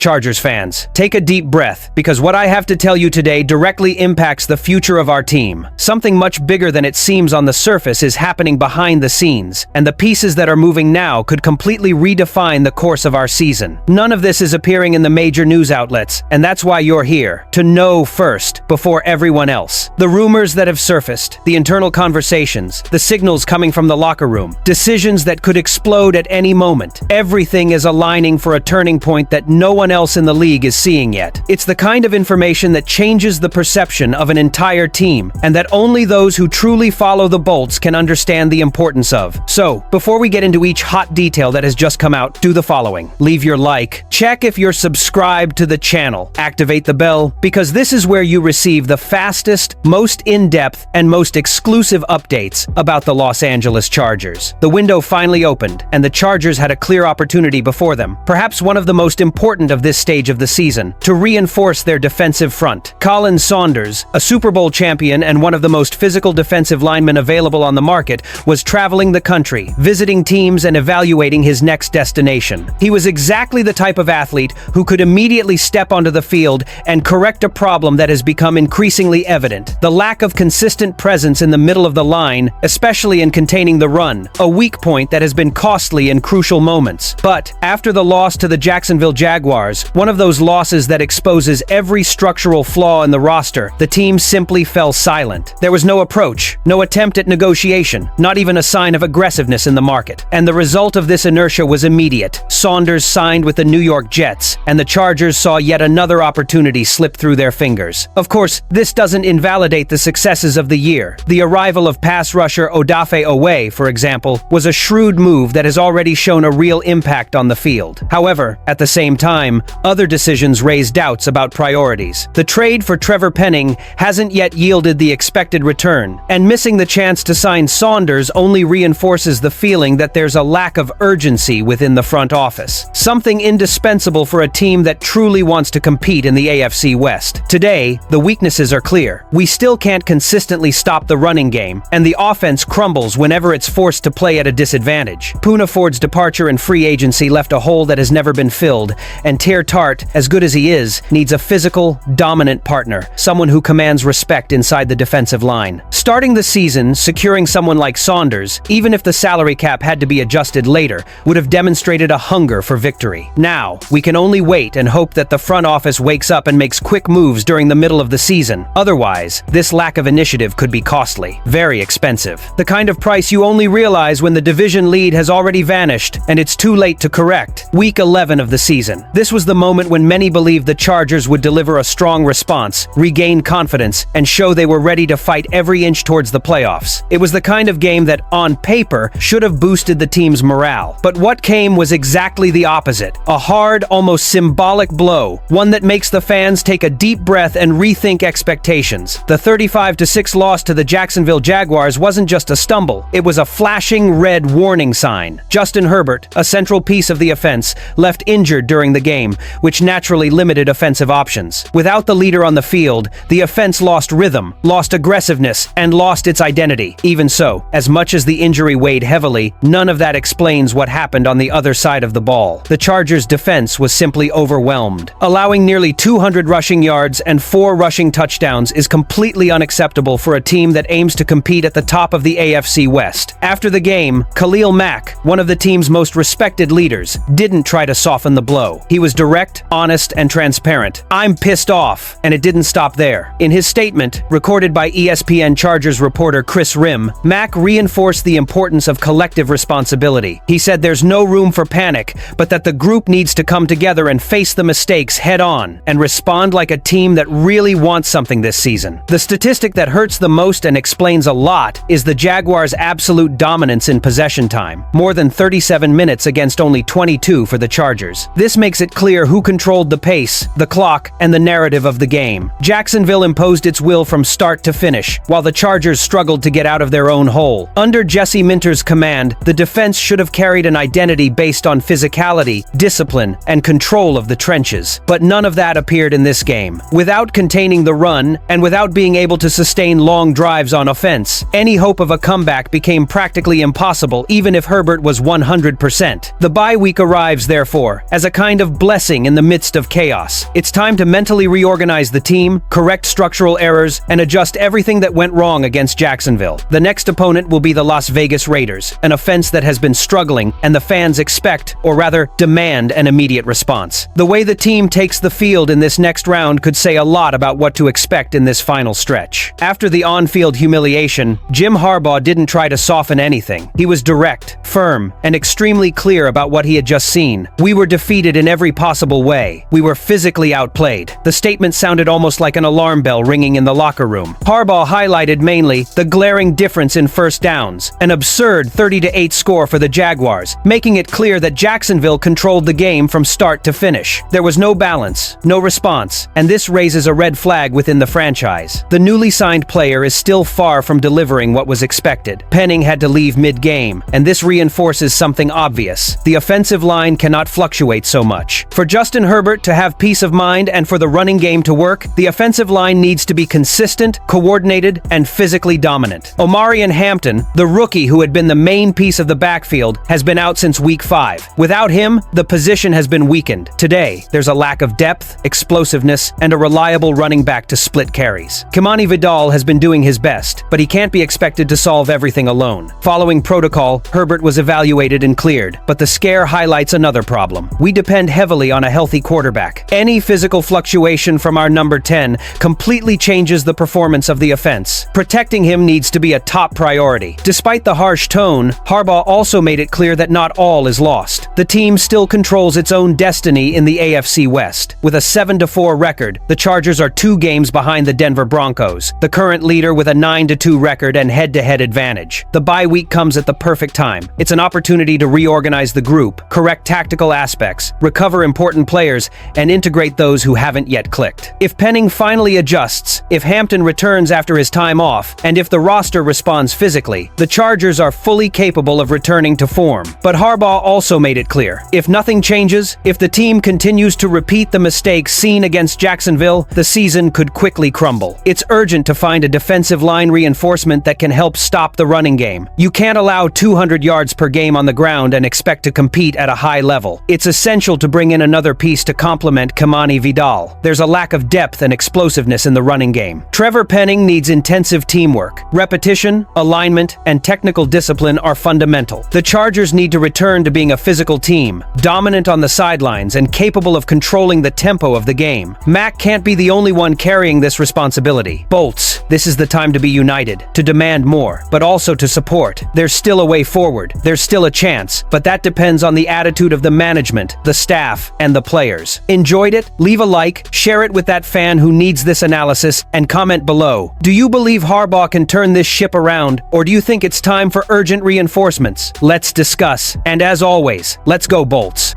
Chargers fans, take a deep breath, because what I have to tell you today directly impacts the future of our team. Something much bigger than it seems on the surface is happening behind the scenes, and the pieces that are moving now could completely redefine the course of our season. None of this is appearing in the major news outlets, and that's why you're here, to know first, before everyone else. The rumors that have surfaced, the internal conversations, the signals coming from the locker room, decisions that could explode at any moment. Everything is aligning for a turning point that no one else in the league is seeing yet. It's the kind of information that changes the perception of an entire team, and that only those who truly follow the bolts can understand the importance of. So, before we get into each hot detail that has just come out, do the following. Leave your like, check if you're subscribed to the channel, activate the bell, because this is where you receive the fastest, most in-depth, and most exclusive updates about the Los Angeles Chargers. The window finally opened, and the Chargers had a clear opportunity before them, perhaps one of the most important of this stage of the season, to reinforce their defensive front. Colin Saunders, a Super Bowl champion and one of the most physical defensive linemen available on the market, was traveling the country, visiting teams and evaluating his next destination. He was exactly the type of athlete who could immediately step onto the field and correct a problem that has become increasingly evident: the lack of consistent presence in the middle of the line, especially in containing the run, a weak point that has been costly in crucial moments. But after the loss to the Jacksonville Jaguars, one of those losses that exposes every structural flaw in the roster, the team simply fell silent. There was no approach, no attempt at negotiation, not even a sign of aggressiveness in the market. And the result of this inertia was immediate. Saunders signed with the New York Jets, and the Chargers saw yet another opportunity slip through their fingers. Of course, this doesn't invalidate the successes of the year. The arrival of pass rusher Odafe Oweh, for example, was a shrewd move that has already shown a real impact on the field. However, at the same time, other decisions raise doubts about priorities. The trade for Trevor Penning hasn't yet yielded the expected return, and missing the chance to sign Saunders only reinforces the feeling that there's a lack of urgency within the front office, something indispensable for a team that truly wants to compete in the AFC West. Today, the weaknesses are clear. We still can't consistently stop the running game, and the offense crumbles whenever it's forced to play at a disadvantage. Poona Ford's departure in free agency left a hole that has never been filled, and Tear Tart, as good as he is, needs a physical, dominant partner, someone who commands respect inside the defensive line. Starting the season, securing someone like Saunders, even if the salary cap had to be adjusted later, would have demonstrated a hunger for victory. Now, we can only wait and hope that the front office wakes up and makes quick moves during the middle of the season. Otherwise, this lack of initiative could be costly, very expensive. The kind of price you only realize when the division lead has already vanished, and it's too late to correct. Week 11 of the season. This was the moment when many believed the Chargers would deliver a strong response, regain confidence, and show they were ready to fight every inch towards the playoffs. It was the kind of game that, on paper, should have boosted the team's morale. But what came was exactly the opposite. A hard, almost symbolic blow, one that makes the fans take a deep breath and rethink expectations. The 35-6 loss to the Jacksonville Jaguars wasn't just a stumble, it was a flashing red warning sign. Justin Herbert, a central piece of the offense, left injured during the game, which naturally limited offensive options. Without the leader on the field, the offense lost rhythm, lost aggressiveness, and lost its identity. Even so, as much as the injury weighed heavily, none of that explains what happened on the other side of the ball. The Chargers' defense was simply overwhelmed. Allowing nearly 200 rushing yards and 4 rushing touchdowns is completely unacceptable for a team that aims to compete at the top of the AFC West. After the game, Khalil Mack, one of the team's most respected leaders, didn't try to soften the blow. He was direct, honest, and transparent. "I'm pissed off," and it didn't stop there. In his statement, recorded by ESPN Chargers reporter Chris Rim, Mack reinforced the importance of collective responsibility. He said there's no room for panic, but that the group needs to come together and face the mistakes head-on, and respond like a team that really wants something this season. The statistic that hurts the most and explains a lot is the Jaguars' absolute dominance in possession time, more than 37 minutes against only 22 for the Chargers. This makes it clear who controlled the pace, the clock, and the narrative of the game. Jacksonville imposed its will from start to finish, while the Chargers struggled to get out of their own hole. Under Jesse Minter's command, the defense should have carried an identity based on physicality, discipline, and control of the trenches. But none of that appeared in this game. Without containing the run, and without being able to sustain long drives on offense, any hope of a comeback became practically impossible even if Herbert was 100%. The bye week arrives, therefore, as a kind of blessing blessing in the midst of chaos. It's time to mentally reorganize the team, correct structural errors, and adjust everything that went wrong against Jacksonville. The next opponent will be the Las Vegas Raiders, an offense that has been struggling, and the fans expect, or rather, demand an immediate response. The way the team takes the field in this next round could say a lot about what to expect in this final stretch. After the on-field humiliation, Jim Harbaugh didn't try to soften anything. He was direct, firm, and extremely clear about what he had just seen. "We were defeated in every possible way. We were physically outplayed." The statement sounded almost like an alarm bell ringing in the locker room. Harbaugh highlighted mainly the glaring difference in first downs, an absurd 30-8 score for the Jaguars, making it clear that Jacksonville controlled the game from start to finish. There was no balance, no response, and this raises a red flag within the franchise. The newly signed player is still far from delivering what was expected. Penning had to leave mid-game, and this reinforces something obvious. The offensive line cannot fluctuate so much. For Justin Herbert to have peace of mind and for the running game to work, the offensive line needs to be consistent, coordinated, and physically dominant. Omarion Hampton, the rookie who had been the main piece of the backfield, has been out since week 5. Without him, the position has been weakened. Today, there's a lack of depth, explosiveness, and a reliable running back to split carries. Kimani Vidal has been doing his best, but he can't be expected to solve everything alone. Following protocol, Herbert was evaluated and cleared, but the scare highlights another problem. We depend heavily on a healthy quarterback. Any physical fluctuation from our number 10 completely changes the performance of the offense. Protecting him needs to be a top priority. Despite the harsh tone, Harbaugh also made it clear that not all is lost. The team still controls its own destiny in the AFC West. With a 7-4 record, the Chargers are 2 games behind the Denver Broncos, the current leader with a 9-2 record and head-to-head advantage. The bye week comes at the perfect time. It's an opportunity to reorganize the group, correct tactical aspects, recover important players, and integrate those who haven't yet clicked. If Penning finally adjusts, if Hampton returns after his time off, and if the roster responds physically, the Chargers are fully capable of returning to form. But Harbaugh also made it clear, if nothing changes, if the team continues to repeat the mistakes seen against Jacksonville, the season could quickly crumble. It's urgent to find a defensive line reinforcement that can help stop the running game. You can't allow 200 yards per game on the ground and expect to compete at a high level. It's essential to bring in another piece to complement Kimani Vidal. There's a lack of depth and explosiveness in the running game. Trevor Penning needs intensive teamwork. Repetition, alignment, and technical discipline are fundamental. The Chargers need to return to being a physical team, dominant on the sidelines and capable of controlling the tempo of the game. Mac can't be the only one carrying this responsibility. Bolts, this is the time to be united, to demand more, but also to support. There's still a way forward. There's still a chance, but that depends on the attitude of the management, the staff, and the players. Enjoyed it? Leave a like, share it with that fan who needs this analysis, and comment below. Do you believe Harbaugh can turn this ship around, or do you think it's time for urgent reinforcements? Let's discuss. And as always, let's go Bolts.